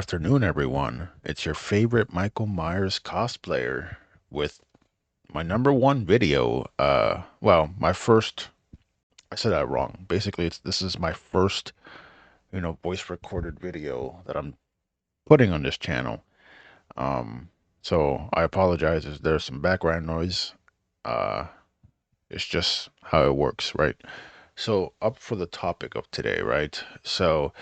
afternoon, everyone. It's your favorite Michael Myers cosplayer with my number one video. My first. I said that wrong. Basically, this is my first, voice recorded video that I'm putting on this channel. Um, so I apologize if there's some background noise. Uh, it's just how it works, right? So up for the topic of today, right? So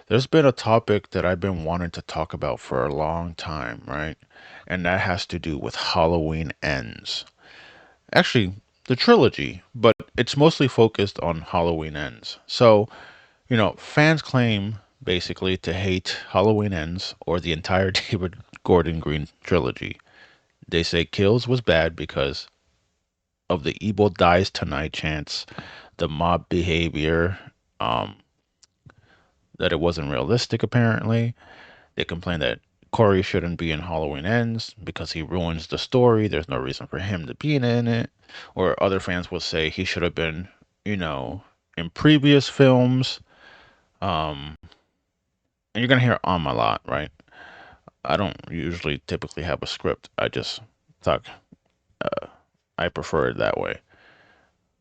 there's been a topic that I've been wanting to talk about for a long time, right? And that has to do with Halloween Ends. Actually, the trilogy, but it's mostly focused on Halloween Ends. So, fans claim basically to hate Halloween Ends or the entire David Gordon Green trilogy. They say Kills was bad because of the evil dies tonight chants, the mob behavior, um, that it wasn't realistic apparently. They complain that Corey shouldn't be in Halloween Ends because he ruins the story. There's no reason for him to be in it. Or other fans will say he should have been, in previous films. Um, and you're going to hear a lot, right? I don't usually typically have a script. I just talk. Uh, I prefer it that way.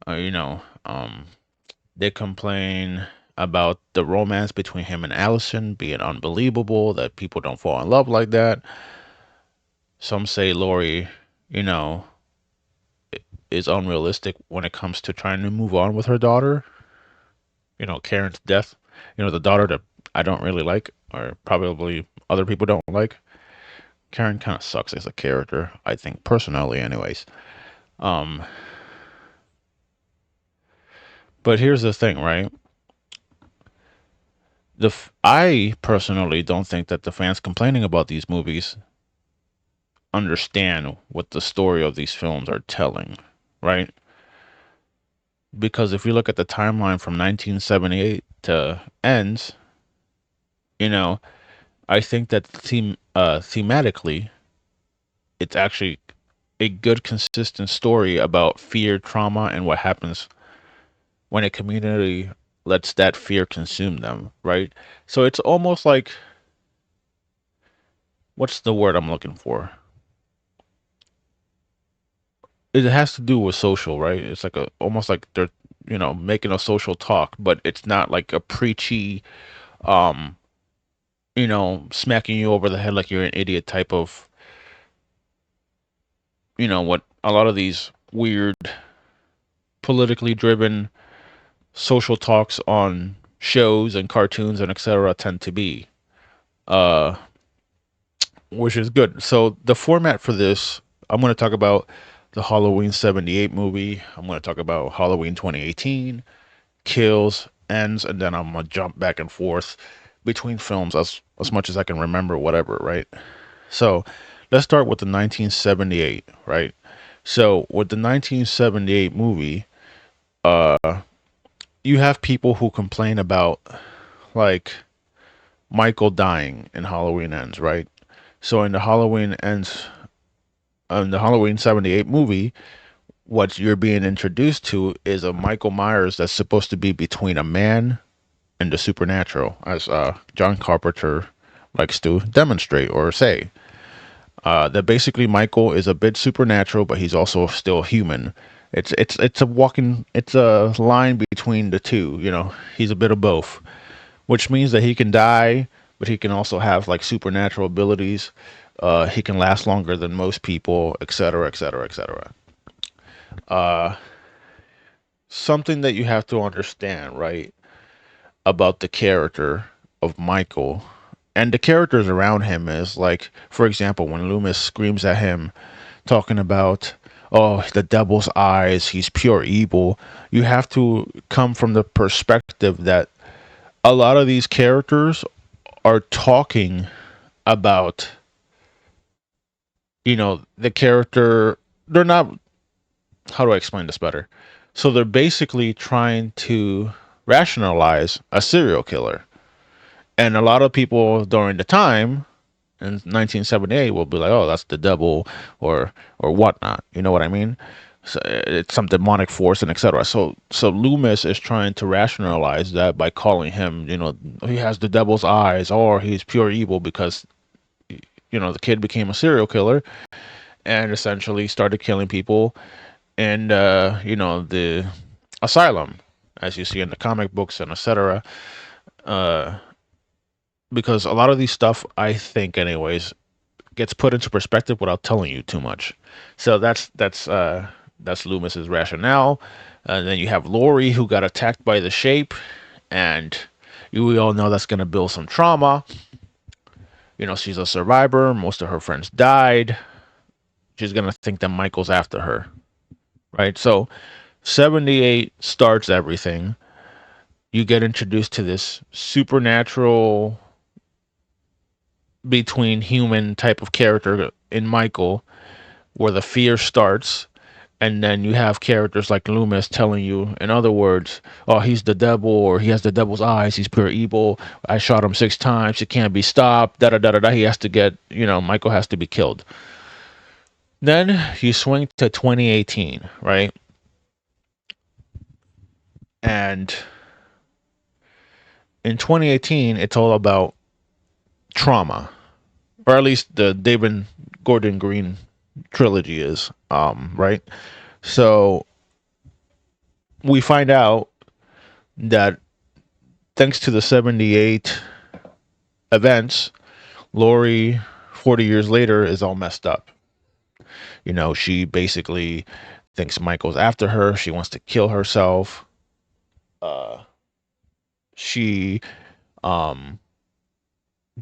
Uh, you know, um, they complain about the romance between him and Allison being unbelievable, that people don't fall in love like that. Some say Laurie, you know, is unrealistic when it comes to trying to move on with her daughter. Karen's death. The daughter that I don't really like, or probably other people don't like. Karen kind of sucks as a character, I think, personally, anyways. Um, but here's the thing, right? I personally don't think that the fans complaining about these movies understand what the story of these films are telling, right? Because if you look at the timeline from 1978 to Ends, you know, I think that thematically, it's actually a good, consistent story about fear, trauma, and what happens when a community lets that fear consume them, right? So it's almost like, what's the word I'm looking for? It has to do with social, right? It's like almost like they're, making a social talk, but it's not like a preachy, um, smacking you over the head like you're an idiot type of, what a lot of these weird, politically driven social talks on shows and cartoons and etc. tend to be, uh, which is good. So the format for this, I'm going to talk about the Halloween '78 movie. I'm going to talk about Halloween 2018, Kills, Ends, and then I'm going to jump back and forth between films as much as I can remember, whatever, right? So let's start with the 1978, right? So with the 1978 movie, uh, you have people who complain about like Michael dying in Halloween Ends, right? So in the Halloween '78 movie, what you're being introduced to is a Michael Myers that's supposed to be between a man and the supernatural, as John Carpenter likes to demonstrate or say. That basically Michael is a bit supernatural, but he's also still human. It's a line between the two. He's a bit of both, which means that he can die, but he can also have like supernatural abilities. He can last longer than most people, etc., etc., etc. Something that you have to understand, right, about the character of Michael and the characters around him is like, for example, when Loomis screams at him, talking about, oh, the devil's eyes, he's pure evil. You have to come from the perspective that a lot of these characters are talking about, the character. They're not, how do I explain this better? So they're basically trying to rationalize a serial killer. And a lot of people during the time in 1978 will be like, oh, that's the devil or whatnot. You know what I mean? So it's some demonic force and etc. So Loomis is trying to rationalize that by calling him, he has the devil's eyes or he's pure evil because the kid became a serial killer and essentially started killing people in the asylum, as you see in the comic books and etc. Uh, because a lot of these stuff, I think, anyways, gets put into perspective without telling you too much. So that's Loomis's rationale. And then you have Laurie, who got attacked by the shape, and we all know that's going to build some trauma. She's a survivor. Most of her friends died. She's going to think that Michael's after her, right? So 78 starts everything. You get introduced to this supernatural between human type of character in Michael, where the fear starts, and then you have characters like Loomis telling you, in other words, oh, he's the devil, or he has the devil's eyes, he's pure evil, I shot him 6 times, he can't be stopped, da da da da da, he has to get, Michael has to be killed. Then you swing to 2018, right? And in 2018, it's all about trauma, or at least the David Gordon Green trilogy is, right? So we find out that thanks to the 78 events, Laurie, 40 years later, is all messed up. She basically thinks Michael's after her. She wants to kill herself. She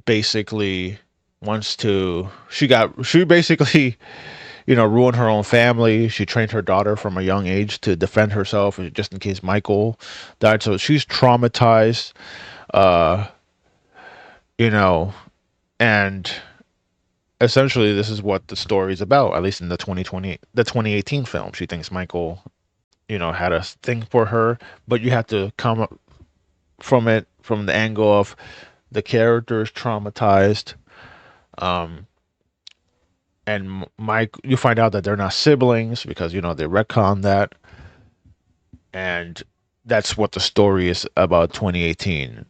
basically wants to. She basically, ruined her own family. She trained her daughter from a young age to defend herself just in case Michael died. So she's traumatized. Uh, and essentially this is what the story is about, at least in the 2018 film. She thinks Michael, had a thing for her, but you have to come up from the angle of the character is traumatized. And Mike, you find out that they're not siblings because, they retcon that. And that's what the story is about 2018.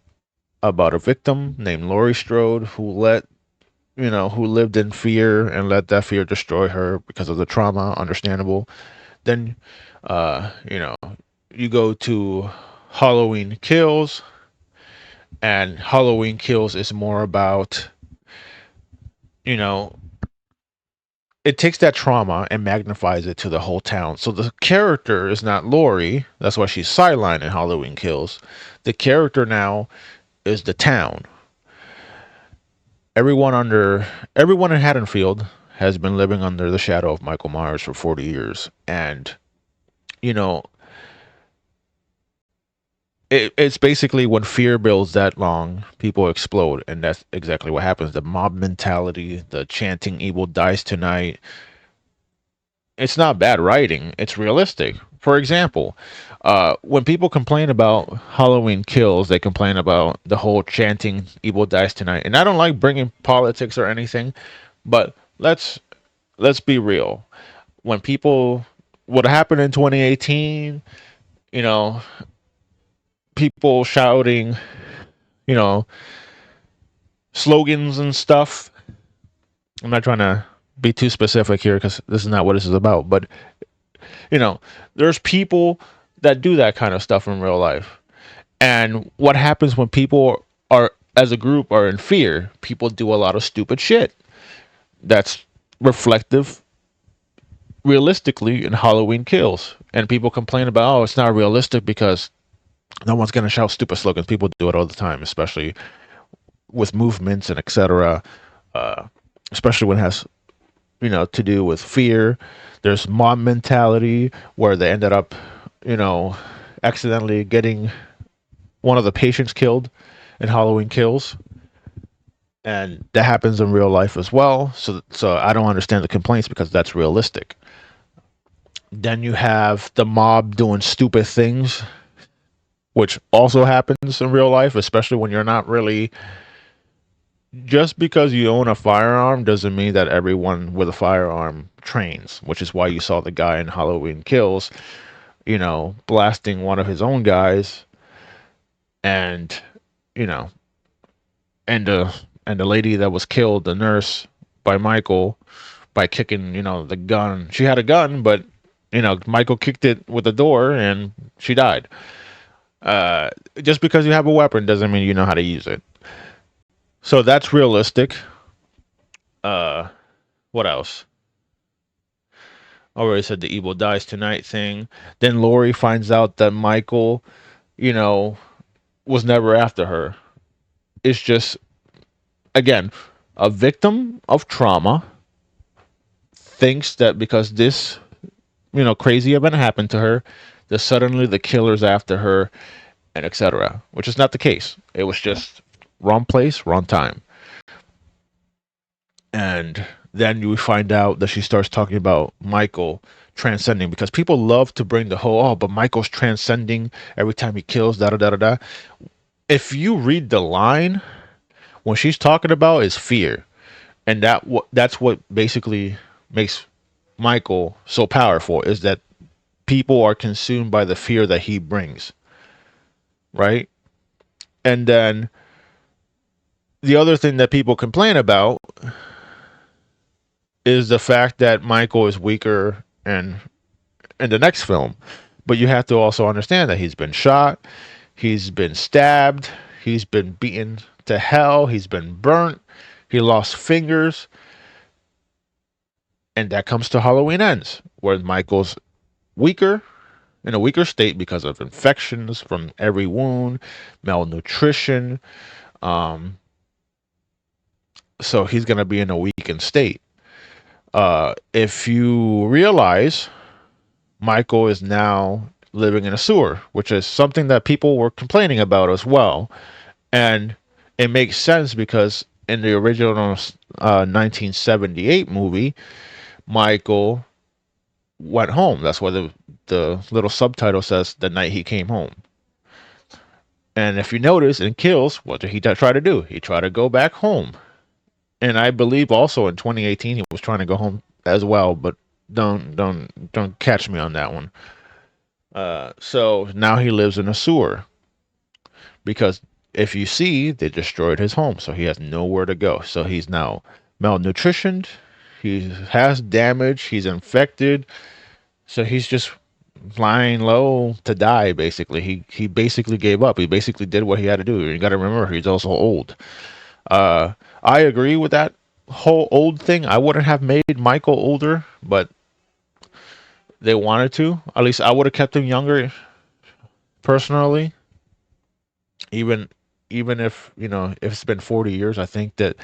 About a victim named Laurie Strode who lived in fear and let that fear destroy her because of the trauma. Understandable. Then, you go to Halloween Kills, and Halloween Kills is more about, it takes that trauma and magnifies it to the whole town. So the character is not Laurie. That's why she's sidelined in Halloween Kills. The character now is the town. Everyone in Haddonfield has been living under the shadow of Michael Myers for 40 years. And, it's basically when fear builds that long, people explode. And that's exactly what happens. The mob mentality, the chanting evil dies tonight. It's not bad writing. It's realistic. For example, when people complain about Halloween Kills, they complain about the whole chanting evil dies tonight. And I don't like bringing politics or anything, but let's be real. When what happened in 2018, people shouting, slogans and stuff. I'm not trying to be too specific here because this is not what this is about, but there's people that do that kind of stuff in real life. And what happens when people are, as a group, are in fear? People do a lot of stupid shit. That's reflective realistically in Halloween Kills. And people complain about, oh, it's not realistic because no one's going to shout stupid slogans. People do it all the time, especially with movements and etc. Especially when it has, to do with fear. There's mob mentality where they ended up, accidentally getting one of the patients killed in Halloween Kills. And that happens in real life as well. So I don't understand the complaints because that's realistic. Then you have the mob doing stupid things, which also happens in real life, especially when you're not really just because you own a firearm doesn't mean that everyone with a firearm trains, which is why you saw the guy in Halloween Kills, blasting one of his own guys, and you know, and the lady that was killed, the nurse, by Michael, by kicking, the gun. She had a gun, but Michael kicked it with the door, and she died. Just because you have a weapon doesn't mean you know how to use it. So that's realistic. Uh, what else? I already said the evil dies tonight thing. Then Laurie finds out that Michael, you know, was never after her. It's just, again, a victim of trauma thinks that because this, crazy event happened to her, that suddenly the killer's after her, and etc. Which is not the case. It was just wrong place, wrong time. And then you find out that she starts talking about Michael transcending, because people love to bring the whole, but Michael's transcending every time he kills, da da da da da. If you read the line, what she's talking about is fear, and that's what basically makes Michael so powerful, is that people are consumed by the fear that he brings, right? And then the other thing that people complain about is the fact that Michael is weaker in the next film. But you have to also understand that he's been shot, he's been stabbed, he's been beaten to hell, he's been burnt, he lost fingers, and that comes to Halloween Ends, where Michael's weaker, in a weaker state because of infections from every wound, malnutrition. Um, so he's gonna be in a weakened state. If you realize Michael is now living in a sewer, which is something that people were complaining about as well. And it makes sense because in the original 1978 movie, Michael went home. That's why the little subtitle says the night he came home. And if you notice in Kills, what did he try to do? He tried to go back home. And I believe also in 2018 he was trying to go home as well, but don't catch me on that one. So now he lives in a sewer because if you see, they destroyed his home, so he has nowhere to go. So he's now malnutritioned, he has damage, he's infected, so he's just lying low to die. Basically, he basically gave up. He basically did what he had to do. You got to remember, he's also old. I agree with that whole old thing. I wouldn't have made Michael older, but they wanted to. At least I would have kept him younger personally. Even even if if it's been 40 years, I think that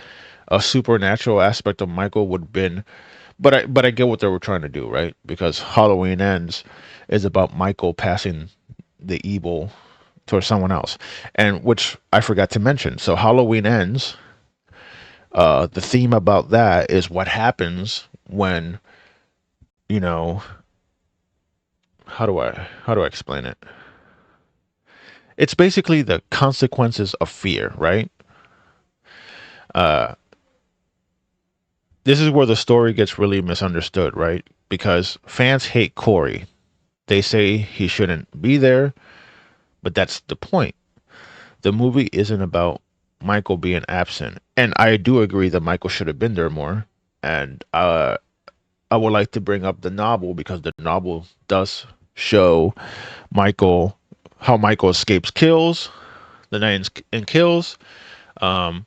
a supernatural aspect of Michael would have been. But I get what they were trying to do, right? Because Halloween Ends is about Michael passing the evil to someone else, and which I forgot to mention. So Halloween Ends. The theme about that is what happens when you know how do I explain it? It's basically the consequences of fear, right? Uh, this is where the story gets really misunderstood, right? Because fans hate Corey. They say he shouldn't be there, but that's the point. The movie isn't about Michael being absent, and I do agree that Michael should have been there more. And I would like to bring up the novel because the novel does show Michael how Michael escapes kills, the night in kills, um,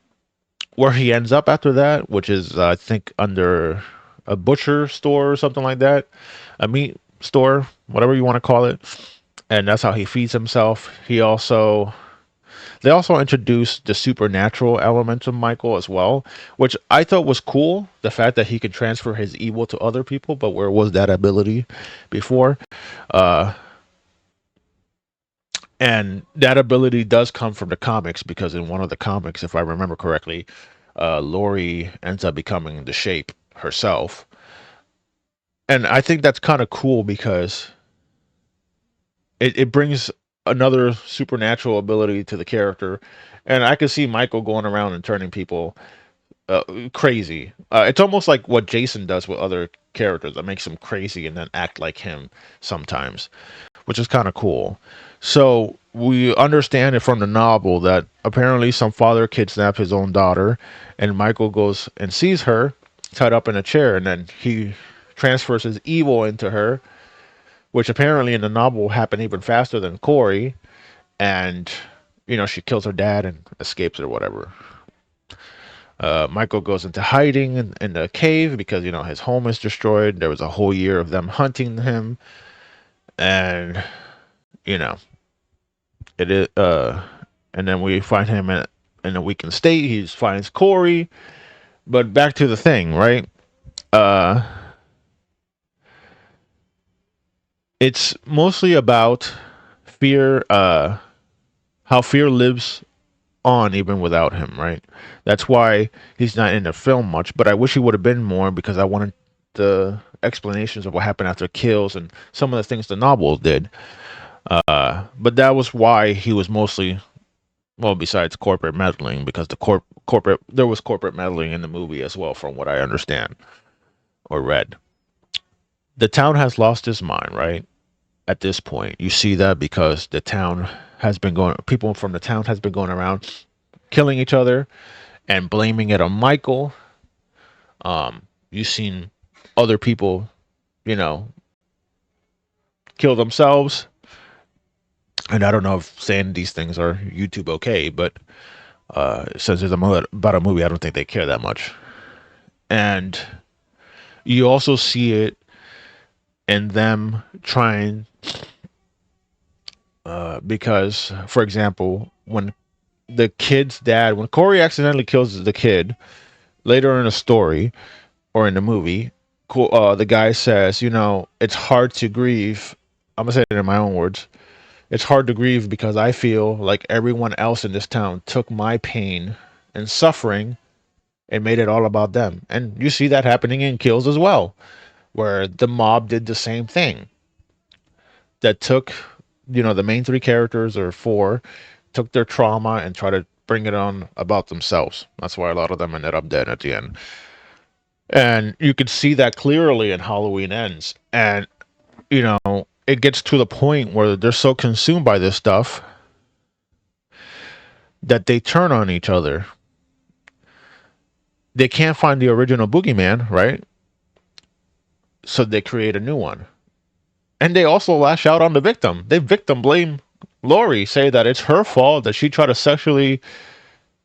where he ends up after that, which is I think under a butcher store or something like that, a meat store, whatever you want to call it, and that's how he feeds himself. They also introduced the supernatural element of Michael as well, which I thought was cool. The fact that he could transfer his evil to other people, but where was that ability before? Uh, and that ability does come from the comics because in one of the comics, if I remember correctly, Laurie ends up becoming the shape herself. And I think that's kind of cool because it brings another supernatural ability to the character. And I could see Michael going around and turning people crazy. It's almost like what Jason does with other characters that makes them crazy and then act like him sometimes, which is kind of cool. So we understand it from the novel that apparently some father kidnapped his own daughter, and Michael goes and sees her tied up in a chair, and then he transfers his evil into her, which apparently in the novel happened even faster than Corey, and she kills her dad and escapes or whatever. Michael goes into hiding in the cave because his home is destroyed. There was a whole year of them hunting him, and you know it is. And then we find him in a weakened state. He finds Corey, but back to the thing, right? Uh, it's mostly about fear. How fear lives on even without him, right? That's why he's not in the film much, but I wish he would have been more because I wanted the explanations of what happened after kills and some of the things the novel did. But that was why he was mostly, well, besides corporate meddling, because the corporate there was corporate meddling in the movie as well, from what I understand or read. The town has lost its mind, right? At this point, you see that because the town has been going, people from the town has been going around killing each other and blaming it on Michael. You've seen other people, you know, kill themselves. And I don't know if saying these things are YouTube okay, but since there's about a movie, I don't think they care that much. And you also see it in them trying, because, for example, when the kid's dad, when Corey accidentally kills the kid later in the story or in the movie, the guy says, it's hard to grieve. I'm gonna say it in my own words. It's hard to grieve because I feel like everyone else in this town took my pain and suffering and made it all about them. And you see that happening in Kills as well, where the mob did the same thing. That took, the main three characters or four, took their trauma and tried to bring it on about themselves. That's why a lot of them ended up dead at the end. And you could see that clearly in Halloween Ends. And, it gets to the point where they're so consumed by this stuff that they turn on each other. They can't find the original boogeyman, right? So they create a new one. And they also lash out on the victim. They victim blame Laurie, say that it's her fault that she tried to sexually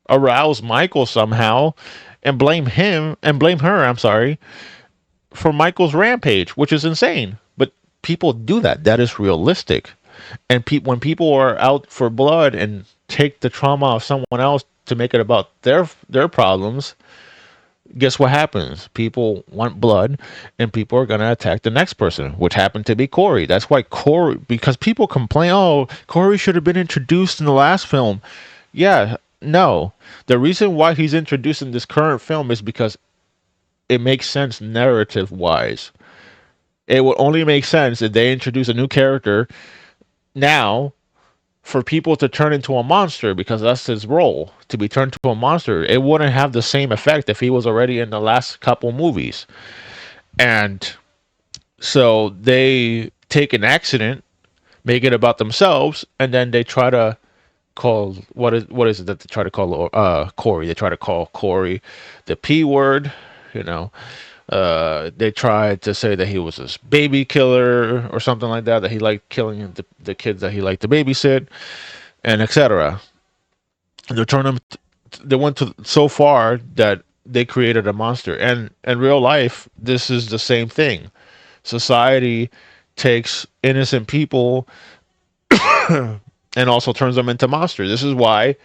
arouse Michael somehow, and blame her, I'm sorry, for Michael's rampage, which is insane. But people do that. That is realistic. And when people are out for blood and take the trauma of someone else to make it about their problems, guess what happens? People want blood, and people are going to attack the next person, which happened to be Corey. That's why because people complain, oh, Corey should have been introduced in the last film. Yeah, no. The reason why he's introduced in this current film is because it makes sense narrative-wise. It would only make sense if they introduce a new character now for people to turn into a monster, because that's his role, to be turned to a monster. It wouldn't have the same effect if he was already in the last couple movies. And so they take an accident, make it about themselves, and then they try to call, what is it that they try to call Corey? They try to call Corey the P word, they tried to say that he was this baby killer or something like that he liked killing the kids that he liked to babysit, and etc. They went to so far that they created a monster. And in real life, this is the same thing. Society takes innocent people and also turns them into monsters. This is why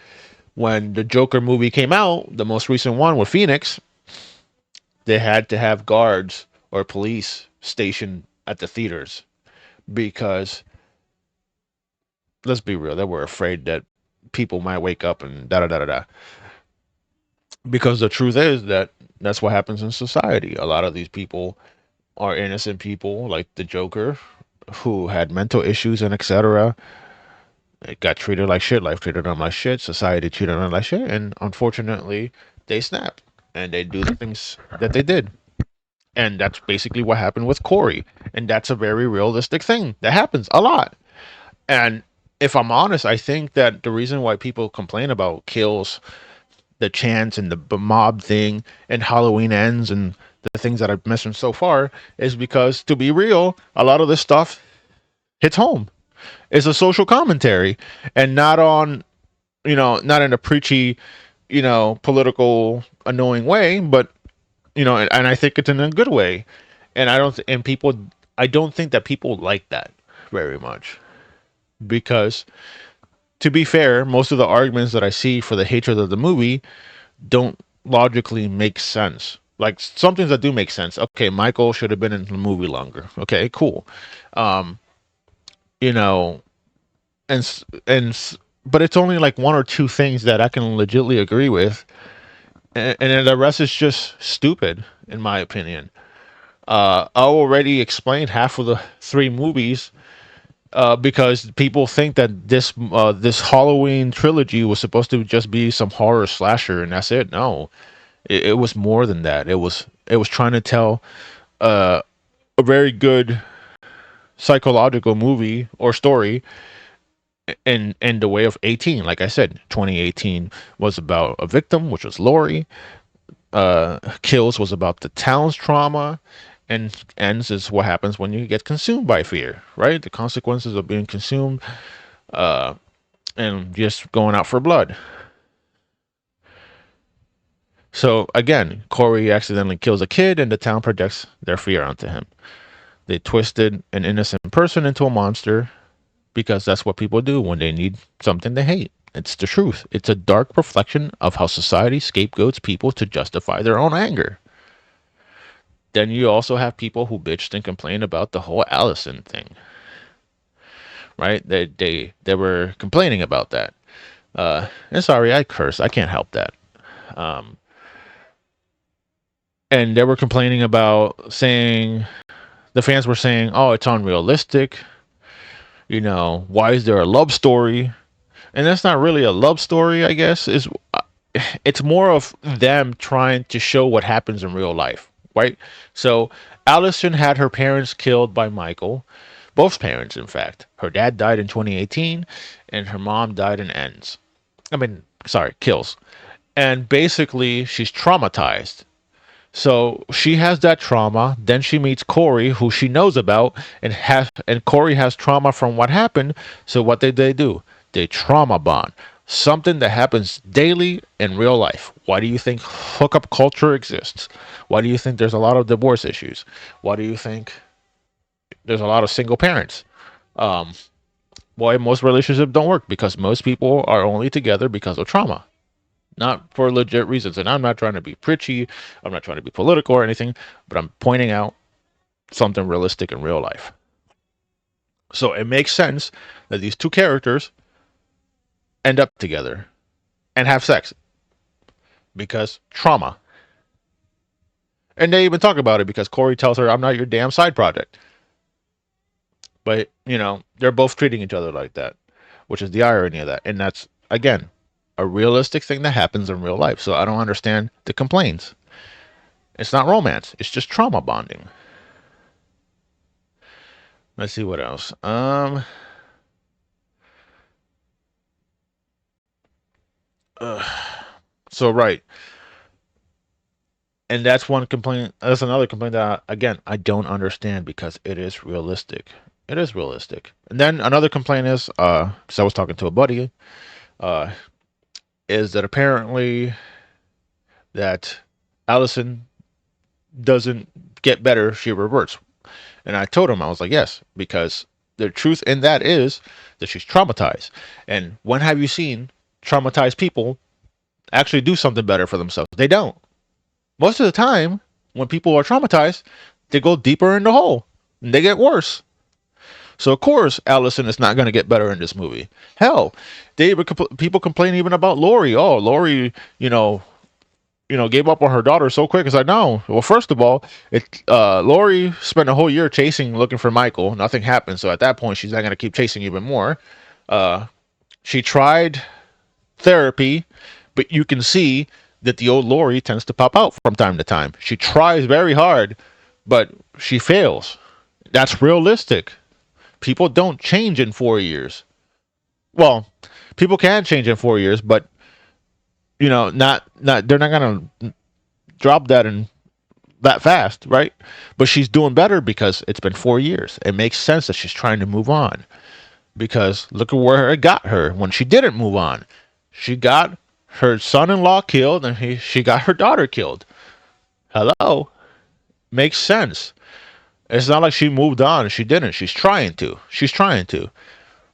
when the Joker movie came out, the most recent one with Phoenix, they had to have guards or police stationed at the theaters because, let's be real, they were afraid that people might wake up and da da da da da. Because the truth is that that's what happens in society. A lot of these people are innocent people, like the Joker, who had mental issues and etc. It got treated like shit. Life treated them like shit. Society treated them like shit. And unfortunately, they snap and they do the things that they did. And that's basically what happened with Corey. And that's a very realistic thing that happens a lot. And if I'm honest, I think that the reason why people complain about kills, the chants, and the mob thing, and Halloween ends, and the things that I've mentioned so far, is because, to be real, a lot of this stuff hits home. It's a social commentary, and not on, not in a preachy, political, annoying way, but and I think it's in a good way. And I don't think that people like that very much, because, to be fair, most of the arguments that I see for the hatred of the movie don't logically make sense. Like, some things that do make sense. Okay, Michael should have been in the movie longer. Okay, cool. Um, you know, and but it's only like one or two things that I can legitimately agree with, and then the rest is just stupid, in my opinion. I already explained half of the three movies, because people think that this Halloween trilogy was supposed to just be some horror slasher and that's it. No, it was more than that. It was trying to tell a very good psychological movie or story in the way of 18. Like I said, 2018 was about a victim, which was Laurie. Kills was about the town's trauma, and ends is what happens when you get consumed by fear, right? The consequences of being consumed, and just going out for blood. So again, Corey accidentally kills a kid, and the town projects their fear onto him. They twisted an innocent person into a monster, because that's what people do when they need something to hate. It's the truth. It's a dark reflection of how society scapegoats people to justify their own anger. Then you also have people who bitched and complained about the whole Allison thing, right? They were complaining about that. And sorry, I curse. I can't help that. And they were complaining about, saying, the fans were saying, "Oh, it's unrealistic. Why is there a love story?" And that's not really a love story, I guess. It's more of them trying to show what happens in real life, right? So Allison had her parents killed by Michael, both parents, in fact. Her dad died in 2018, and her mom died in ends. Kills. And basically, she's traumatized. So she has that trauma. Then she meets Corey, who she knows about, and Corey has trauma from what happened. So what did they do? They trauma bond. Something that happens daily in real life. Why do you think hookup culture exists? Why do you think there's a lot of divorce issues? Why do you think there's a lot of single parents? Why most relationships don't work? Because most people are only together because of trauma, not for legit reasons. And I'm not trying to be preachy, I'm not trying to be political or anything, but I'm pointing out something realistic in real life. So it makes sense that these two characters end up together and have sex because trauma. And they even talk about it because Corey tells her, "I'm not your damn side project." But, they're both treating each other like that, which is the irony of that. And that's, again, a realistic thing that happens in real life. So I don't understand the complaints. It's not romance. It's just trauma bonding. Let's see what else. So right. And that's one complaint. That's another complaint that, again, I don't understand, because it is realistic. It is realistic. And then another complaint is, because I was talking to a buddy, is that apparently that Allison doesn't get better, she reverts. And I told him, I was like, yes, because the truth in that is that she's traumatized. And when have you seen traumatized people actually do something better for themselves? They don't. Most of the time, when people are traumatized, they go deeper in the hole and they get worse. So of course, Allison is not going to get better in this movie. Hell, people complain even about Laurie. Oh, Laurie, gave up on her daughter so quick. It's like, no. Well, first of all, Laurie spent a whole year looking for Michael. Nothing happened. So at that point, she's not going to keep chasing even more. She tried therapy, but you can see that the old Laurie tends to pop out from time to time. She tries very hard, but she fails. That's realistic. People don't change in 4 years. Well, people can change in 4 years, but not they're not gonna drop that in that fast, right? But she's doing better because it's been 4 years. It makes sense that she's trying to move on because look at where it got her when she didn't move on. She got her son-in-law killed and she got her daughter killed. Hello, makes sense. It's not like she moved on. She didn't. She's trying to.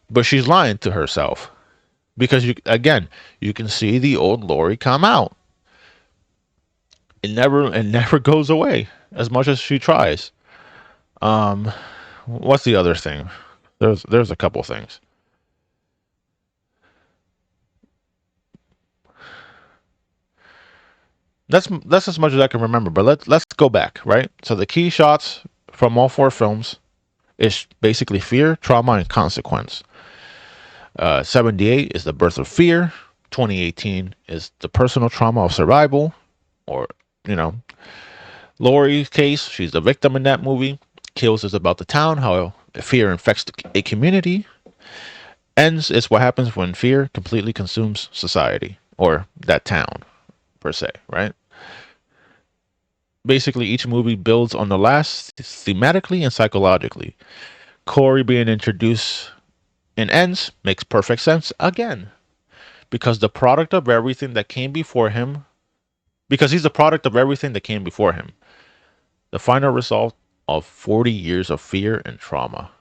But she's lying to herself because you can see the old Laurie come out. It never goes away as much as she tries. Um, what's the other thing? There's a couple things. That's as much as I can remember. But let's go back, right? So the key shots from all four films is basically fear, trauma, and consequence. 78 is the birth of fear. 2018 is the personal trauma of survival, or you know, Laurie's case. She's the victim in that movie. Kills is about the town, how fear infects a community. Ends is what happens when fear completely consumes society or that town per se, right? Basically, each movie builds on the last thematically and psychologically. Corey being introduced in Ends makes perfect sense again because the product of everything that came before him, because he's the product of everything that came before him. The final result of 40 years of fear and trauma.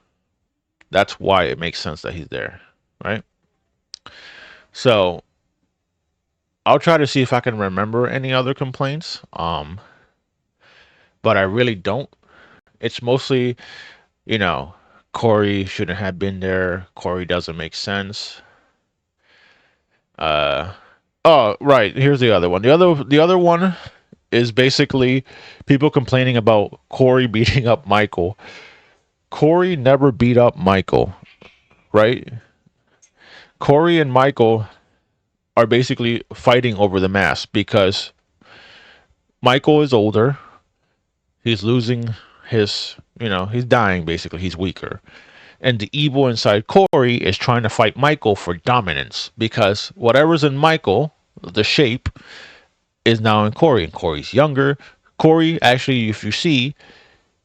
That's why it makes sense that he's there, right? So I'll try to see if I can remember any other complaints. But I really don't. It's mostly, you know, Corey shouldn't have been there. Corey doesn't make sense. Uh, oh, right. Here's the other one. The other one is basically people complaining about Corey beating up Michael. Corey never beat up Michael, right? Corey and Michael are basically fighting over the mask because Michael is older. He's losing he's dying basically. He's weaker. And the evil inside Corey is trying to fight Michael for dominance because whatever's in Michael, the shape, is now in Corey. And Corey's younger. Corey, actually, if you see,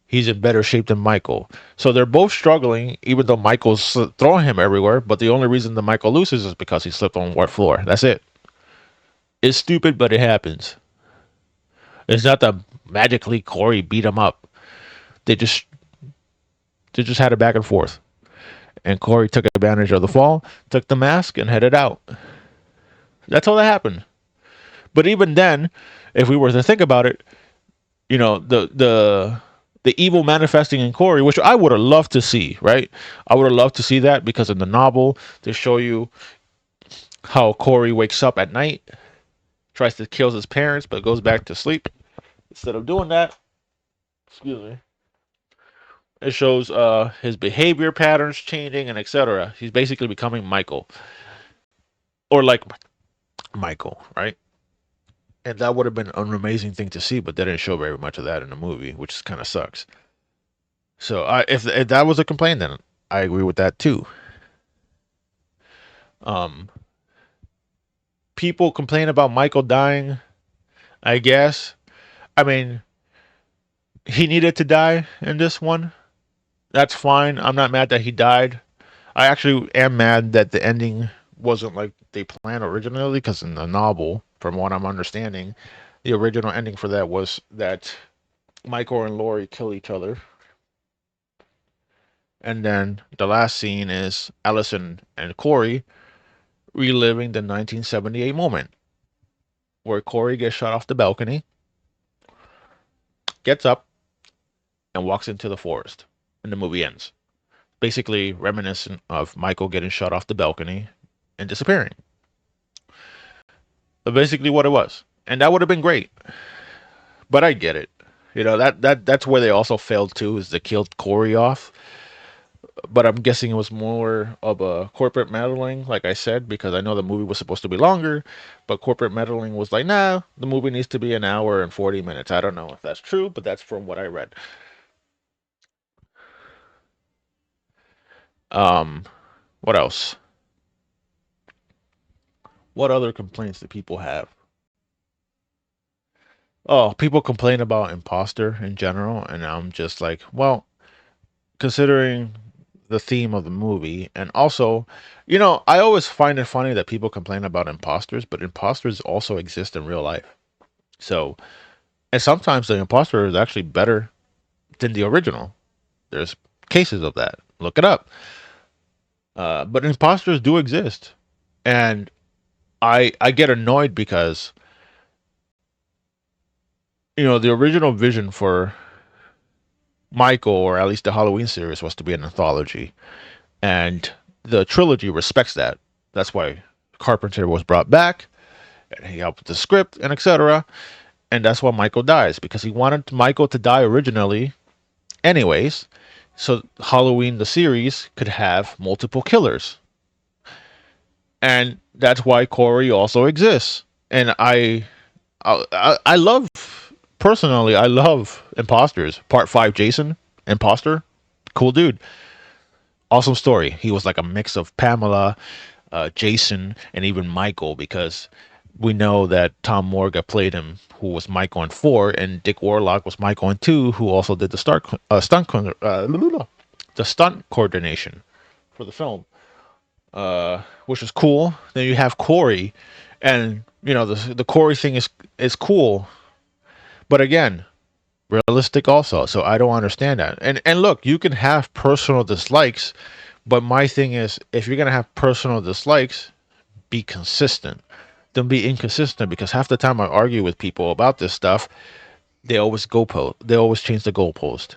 he's in better shape than Michael. So they're both struggling, even though Michael's throwing him everywhere. But the only reason that Michael loses is because he slipped on wet floor. That's it. It's stupid, but it happens. It's not that magically Corey beat him up. They just had a back and forth. And Corey took advantage of the fall, took the mask, and headed out. That's all that happened. But even then, if we were to think about it, the evil manifesting in Corey, which I would have loved to see, right? I would have loved to see that because in the novel they show you how Corey wakes up at night, tries to kill his parents, but goes back to sleep. Instead of doing that, excuse me, it shows his behavior patterns changing and etc. He's basically becoming Michael, or like Michael, right? And that would have been an amazing thing to see, but they didn't show very much of that in the movie, which kind of sucks. So if that was a complaint, then I agree with that too. Um, People complain about Michael dying. I guess. I mean, he needed to die in this one. That's fine. I'm not mad that he died. I actually am mad that the ending wasn't like they planned originally, because in the novel, from what I'm understanding, the original ending for that was that Michael and Laurie kill each other. And then the last scene is Allison and Corey reliving the 1978 moment where Corey gets shot off the balcony, gets up, and walks into the forest. And the movie ends. Basically reminiscent of Michael getting shot off the balcony and disappearing. But basically what it was. And that would have been great. But I get it. That's where they also failed too, is they killed Corey off. but I'm guessing it was more of a corporate meddling, like I said, because I know the movie was supposed to be longer, but corporate meddling was like, nah, the movie needs to be an hour and 40 minutes. I don't know if that's true, but that's from what I read. Um, what else? What other complaints do people have? Oh, people complain about imposter in general, and I'm just like, well, considering the theme of the movie, and also, I always find it funny that people complain about imposters, but imposters also exist in real life. So, and sometimes the imposter is actually better than the original. There's cases of that. Look it up. But imposters do exist, and I get annoyed because the original vision for Michael, or at least the Halloween series, was to be an anthology, and the trilogy respects that. That's why Carpenter was brought back, and he helped with the script and etc. And that's why Michael dies, because he wanted Michael to die originally, anyways, so Halloween the series could have multiple killers, and that's why Corey also exists. And I love, personally, I love imposters. Part 5, Jason, imposter, cool dude, awesome story. He was like a mix of Pamela, Jason, and even Michael, because we know that Tom Morga played him, who was Michael in 4, and Dick Warlock was Michael in 2, who also did the the stunt coordination for the film, which is cool. Then you have Corey, and the Corey thing is cool, but again, realistic also. So I don't understand that. And look, you can have personal dislikes, but my thing is, if you're gonna have personal dislikes, be consistent. Don't be inconsistent, because half the time I argue with people about this stuff, they always change the goalpost.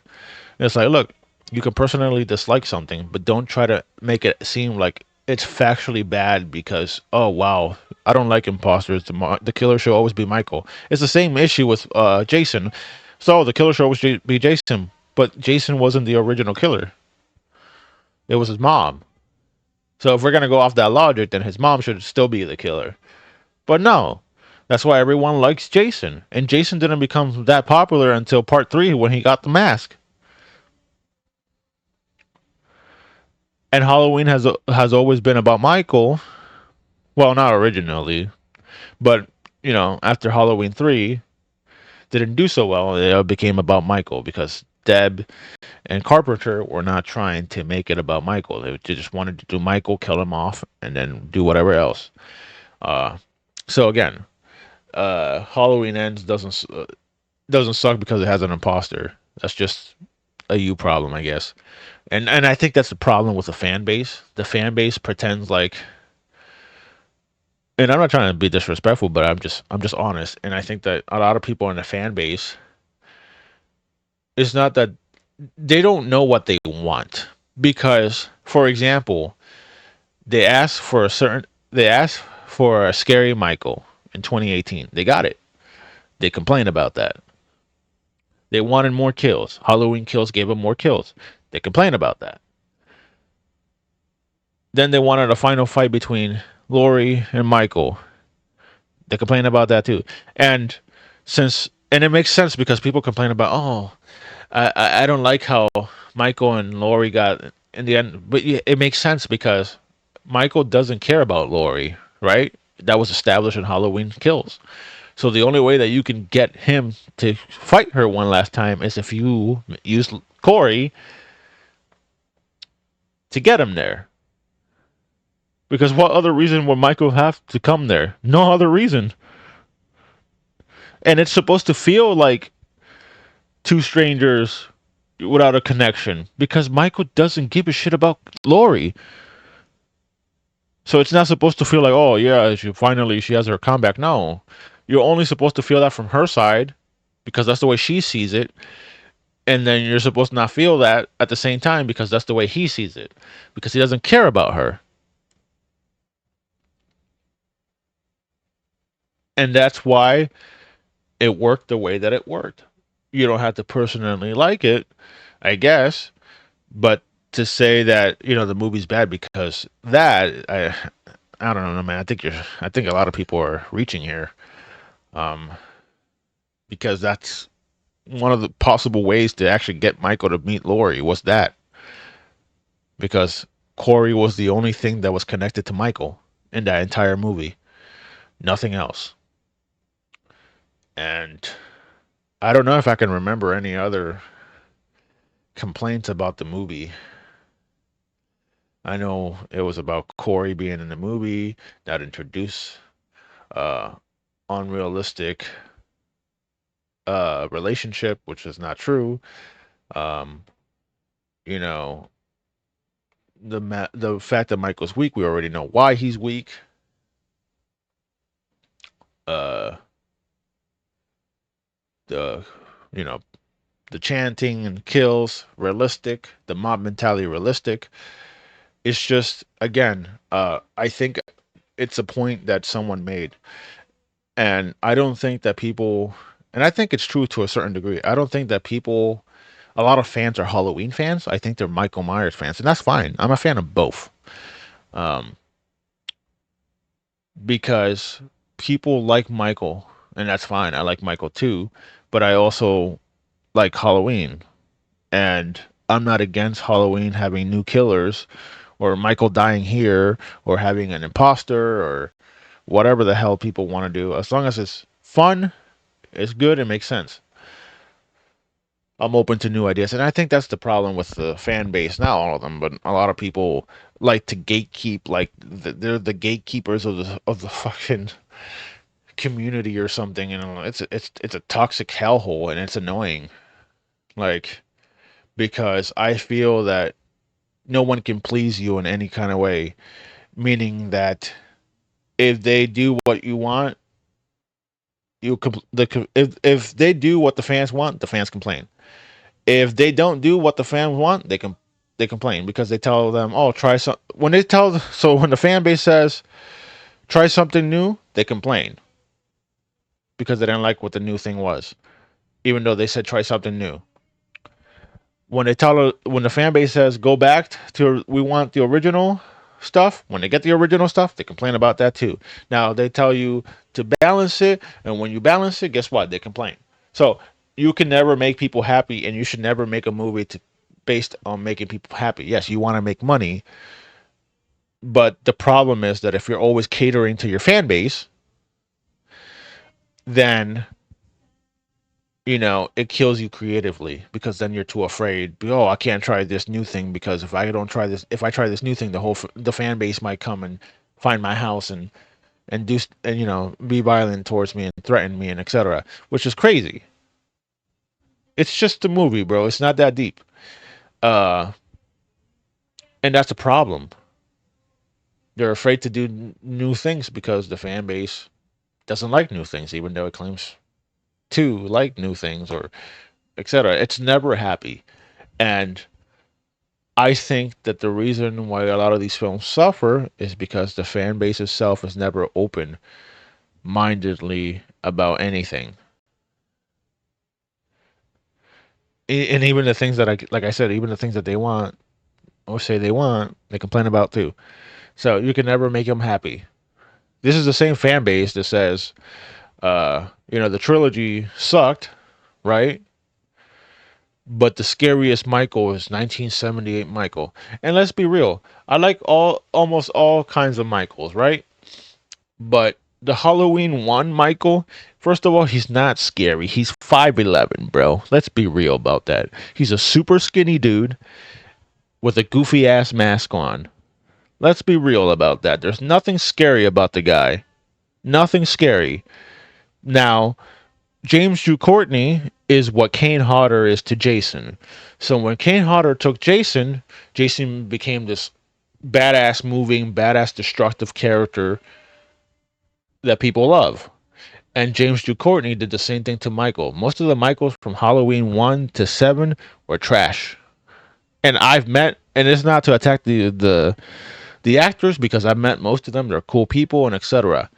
And it's like, look, you can personally dislike something, but don't try to make it seem like it's factually bad because, oh wow, I don't like imposters. The killer should always be Michael. It's the same issue with Jason. So the killer should always be Jason, but Jason wasn't the original killer. It was his mom. So if we're gonna go off that logic, then his mom should still be the killer. But no, that's why everyone likes Jason. And Jason didn't become that popular until part 3, when he got the mask. And Halloween has always been about Michael. Well, not originally, but after Halloween 3 didn't do so well, it became about Michael, because Deb and Carpenter were not trying to make it about Michael. They just wanted to do Michael, kill him off, and then do whatever else. So again, Halloween Ends doesn't suck because it has an imposter. That's just a you problem, I guess. And I think that's the problem with the fan base. The fan base pretends like, and I'm not trying to be disrespectful, but I'm just honest. And I think that a lot of people in the fan base, it's not that they don't know what they want. Because, for example, they asked for a scary Michael in 2018. They got it. They complained about that. They wanted more kills. Halloween Kills gave them more kills. They complained about that. Then they wanted a final fight between Laurie and Michael. They complain about that too. And it makes sense, because people complain about, oh, I don't like how Michael and Laurie got in the end. But it makes sense, because Michael doesn't care about Laurie, right? That was established in Halloween Kills. So the only way that you can get him to fight her one last time is if you use Corey to get him there. Because what other reason would Michael have to come there? No other reason. And it's supposed to feel like two strangers without a connection, because Michael doesn't give a shit about Laurie. So it's not supposed to feel like, oh yeah, she has her comeback. No, you're only supposed to feel that from her side, because that's the way she sees it. And then you're supposed to not feel that at the same time, because that's the way he sees it, because he doesn't care about her. And that's why it worked the way that it worked. You don't have to personally like it, I guess, but to say that the movie's bad because that I don't know, man. I think a lot of people are reaching here, um, because that's one of the possible ways to actually get Michael to meet Laurie was that because Corey was the only thing that was connected to Michael in that entire movie, nothing else. And I don't know if I can remember any other complaints about the movie. I know it was about Corey being in the movie that introduced uh unrealistic relationship, which is not true. Um, you know, the fact that Michael's weak, we already know why he's weak. Uh, the you know the chanting and kills realistic, the mob mentality realistic. It's just again, I think it's a point that someone made, and I don't think that people, and I think it's true to a certain degree. I don't think that people, a lot of fans are Halloween fans. I think they're Michael Myers fans, and that's fine. I'm a fan of both. Um, because people like Michael, and that's fine. I like Michael too, but I also like Halloween, and I'm not against Halloween having new killers or Michael dying here or having an imposter or whatever the hell people want to do. As long as it's fun, it's good, it makes sense. I'm open to new ideas, and I think that's the problem with the fan base. Not all of them, but a lot of people like to gatekeep. Like they're the gatekeepers of the fucking community or something. It's a toxic hellhole, and it's annoying. Like because I feel that no one can please you in any kind of way. Meaning that if they do what you want, if they do what the fans want, the fans complain. If they don't do what the fans want, they complain because they tell them, "Oh, try some." When they tell, so when the fan base says, "Try something new," they complain because they didn't like what the new thing was, even though they said try something new. When the fan base says go back to we want the original stuff, when they get the original stuff, they complain about that too. Now they tell you to balance it, and when you balance it, guess what? They complain. So you can never make people happy, and you should never make a movie based on making people happy. Yes, you want to make money, but the problem is that if you're always catering to your fan base, then it kills you creatively because then you're too afraid. Oh, I can't try this new thing because if I try this new thing, the fan base might come and find my house and do and be violent towards me and threaten me and etc. Which is crazy. It's just a movie, bro. It's not that deep. Uh, and that's a problem. They're afraid to do new things because the fan base doesn't like new things, even though it claims to like new things or etc. It's never happy, and I think that the reason why a lot of these films suffer is because the fan base itself is never open mindedly about anything. And even the things that like I said, even the things that they want or say they want, they complain about too. So you can never make them happy. This is the same fan base that says, the trilogy sucked, right? But the scariest Michael is 1978 Michael. And let's be real, I like almost all kinds of Michaels, right? But the Halloween one Michael, first of all, he's not scary. He's 5'11", bro. Let's be real about that. He's a super skinny dude with a goofy ass mask on. Let's be real about that. There's nothing scary about the guy. Nothing scary. Now, James Drew Courtney is what Kane Hodder is to Jason. So when Kane Hodder took Jason, Jason became this badass moving, badass destructive character that people love. And James Drew Courtney did the same thing to Michael. Most of the Michaels from Halloween 1 to 7 were trash. And I've met, and it's not to attack the actors because I've met most of them. They're cool people and etc.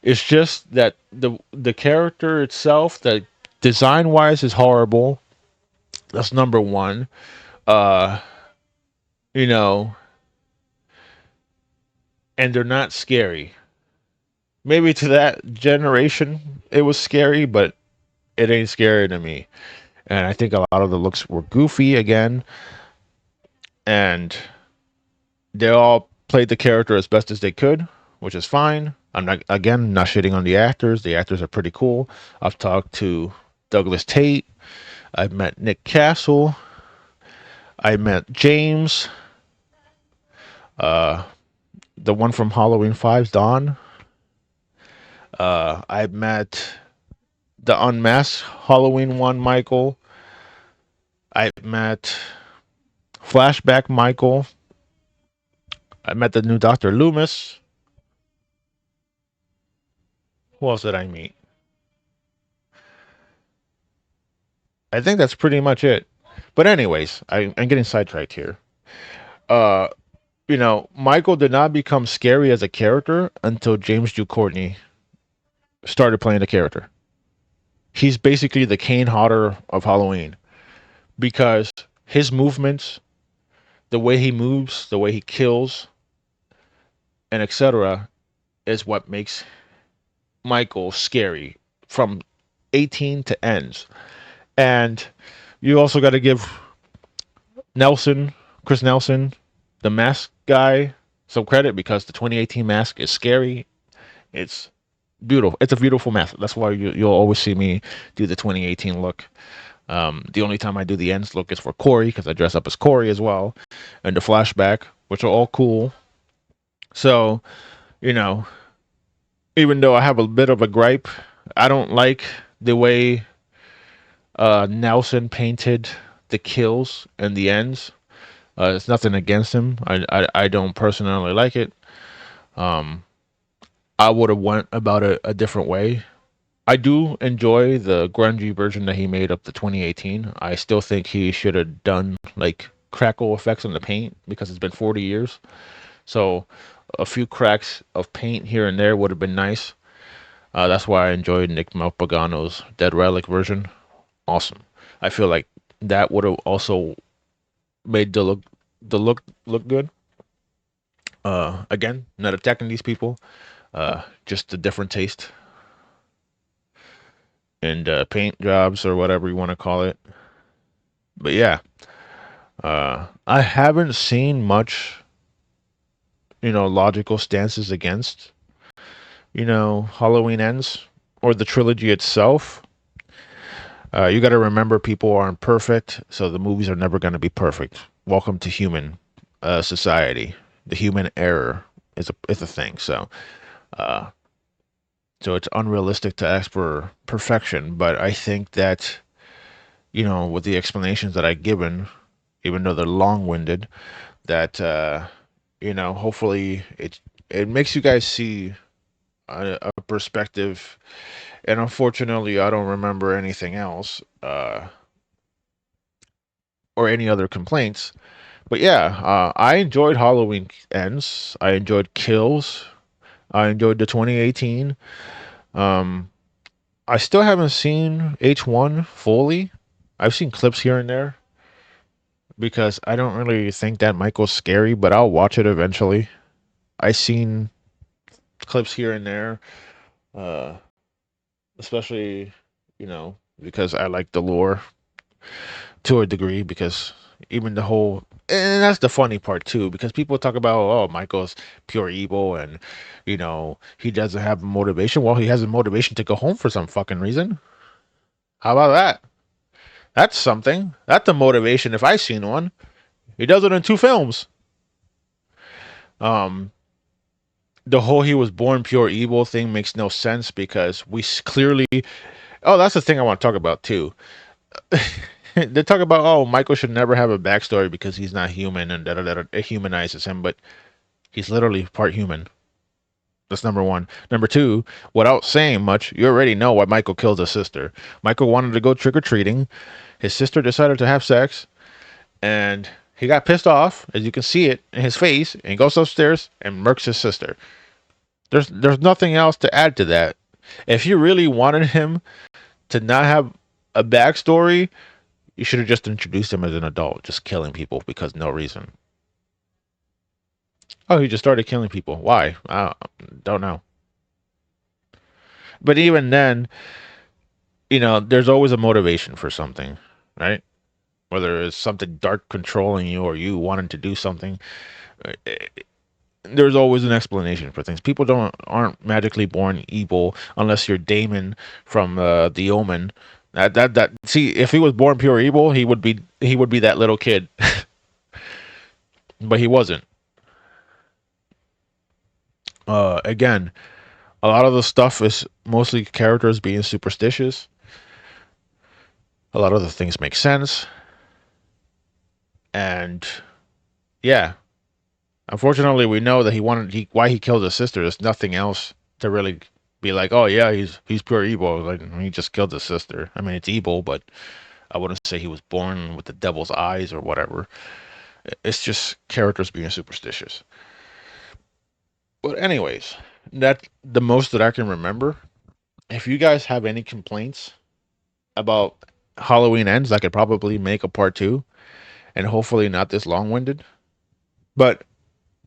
It's just that the character itself, that design wise is horrible. That's number one. Uh, you know, and they're not scary. Maybe to that generation it was scary, but it ain't scary to me. And I think a lot of the looks were goofy again, and they all played the character as best as they could, which is fine. I'm not again not shitting on the actors. The actors are pretty cool. I've talked to Douglas Tate. I've met Nick Castle. I met James, uh, the one from Halloween 5's Dawn. I've met the Unmasked Halloween one, Michael. I've met Flashback Michael. I met the new Dr. Loomis. Who else did I meet? I think that's pretty much it. But anyways, I'm getting sidetracked here. Uh, Michael did not become scary as a character until James Ducournau started playing the character. He's basically the Kane Hodder of Halloween because his movements, the way he moves, the way he kills, and etc., is what makes Michael scary from 18 to ends. And you also got to give Chris Nelson, the mask guy, some credit because the 2018 mask is scary. It's beautiful. It's a beautiful mask. That's why you'll always see me do the 2018 look. The only time I do the ends look is for Corey because I dress up as Corey as well, and the flashback, which are all cool. So, you know, even though I have a bit of a gripe, I don't like the way Nelson painted the kills and the ends. It's nothing against him. I don't personally like it. Um, I would have went about it a different way. I do enjoy the grungy version that he made up to 2018. I still think he should have done like crackle effects on the paint because it's been 40 years. So a few cracks of paint here and there would have been nice. That's why I enjoyed Nick Malpagano's Dead Relic version. Awesome. I feel like that would have also made the look good. Again, not attacking these people. Just a different taste and paint jobs or whatever you want to call it. But yeah, I haven't seen much, logical stances against, Halloween Ends or the trilogy itself. You got to remember people aren't perfect, so the movies are never going to be perfect. Welcome to human society. The human error is a thing. Uh, so it's unrealistic to ask for perfection. But I think that with the explanations that I've given, even though they're long-winded, that hopefully it makes you guys see a perspective. And unfortunately, I don't remember anything else or any other complaints. But yeah, I enjoyed Halloween Ends. I enjoyed Kills. I enjoyed the 2018. Um, I still haven't seen H1 fully. I've seen clips here and there because I don't really think that Michael's scary, but I'll watch it eventually. I've seen clips here and there, uh, especially, because I like the lore to a degree because even the whole and that's the funny part too because people talk about Michael's pure evil and he doesn't have motivation. Well, he has a motivation to go home for some fucking reason. How about that? That's something. That's a motivation if I seen one. He does it in 2 films. um the whole he was born pure evil thing makes no sense because clearly that's the thing I want to talk about too. They talk about Michael should never have a backstory because he's not human and that it humanizes him, but he's literally part human. That's number one. Number two, without saying much, you already know why Michael killed his sister. Michael wanted to go trick or treating. His sister decided to have sex, and he got pissed off, as you can see it in his face, and he goes upstairs and murks his sister. There's nothing else to add to that. If you really wanted him to not have a backstory, you should have just introduced him as an adult, just killing people because no reason. Oh, he just started killing people. Why? I don't know. But even then, there's always a motivation for something, right? Whether it's something dark controlling you or you wanting to do something, eh, there's always an explanation for things. People don't aren't magically born evil unless you're Damon from The Omen. That see, if he was born pure evil, he would be that little kid, but he wasn't. Again, a lot of the stuff is mostly characters being superstitious. A lot of the things make sense, and yeah, unfortunately, we know that why he killed his sister. There's nothing else to really be like, oh yeah, he's pure evil. Like he just killed his sister. I mean, it's evil, but I wouldn't say he was born with the devil's eyes or whatever. It's just characters being superstitious. But anyways, that's the most that I can remember. If you guys have any complaints about Halloween Ends, I could probably make a part two, and hopefully not this long-winded. But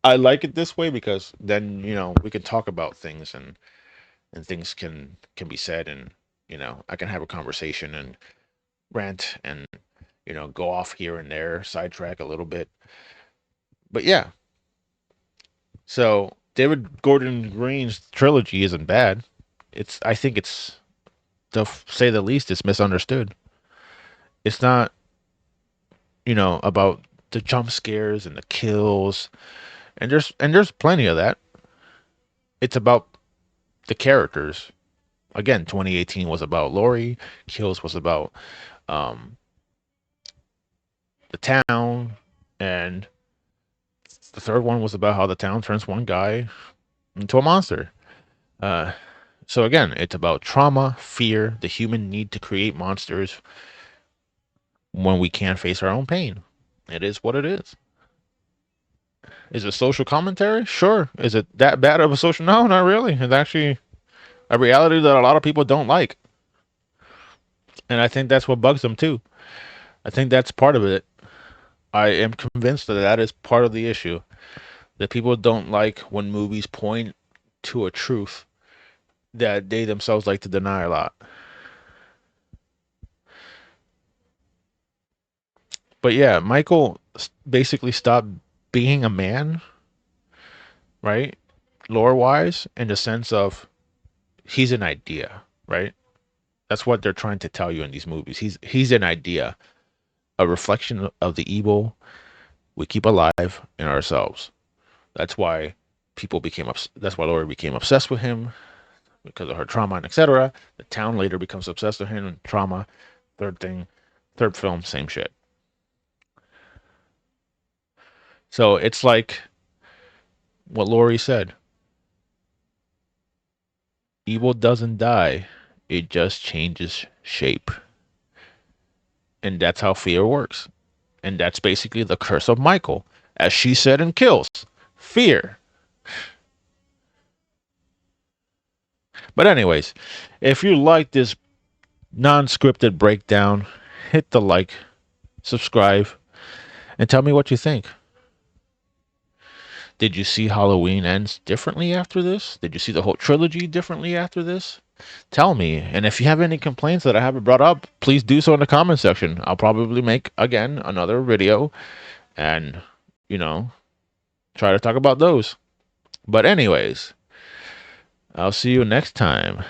I like it this way because then we can talk about things, and things can be said, and I can have a conversation and rant and go off here and there, sidetrack a little bit. But yeah, so David Gordon Green's trilogy isn't bad. I think it's, to say the least, it's misunderstood. It's not about the jump scares and the kills, and there's plenty of that. It's about the characters. Again, 2018 was about Laurie. Kills was about um, the town, and the third one was about how the town turns one guy into a monster. Uh, so again, it's about trauma, fear, the human need to create monsters when we can't face our own pain. It is what it is. Is it social commentary? Sure. Is it that bad of a social? No, not really. It's actually a reality that a lot of people don't like, and I think that's what bugs them too. I think that's part of it. I am convinced that that is part of the issue. That people don't like when movies point to a truth that they themselves like to deny a lot. But yeah, Michael basically stopped being a man, right? Lore wise, in the sense of he's an idea, right? That's what they're trying to tell you in these movies. He's an idea, a reflection of the evil we keep alive in ourselves. That's why that's why Laurie became obsessed with him, because of her trauma and etc. The town later becomes obsessed with him and trauma. Third thing, third film, same shit. So it's like what Laurie said: evil doesn't die; it just changes shape, and that's how fear works. And that's basically the curse of Michael, as she said in Kills: fear. But anyways, if you like this non-scripted breakdown, hit the like, subscribe, and tell me what you think. Did you see Halloween Ends differently after this? Did you see the whole trilogy differently after this? Tell me. And if you have any complaints that I haven't brought up, please do so in the comment section. I'll probably make, again, another video and, you know, try to talk about those. But anyways, I'll see you next time.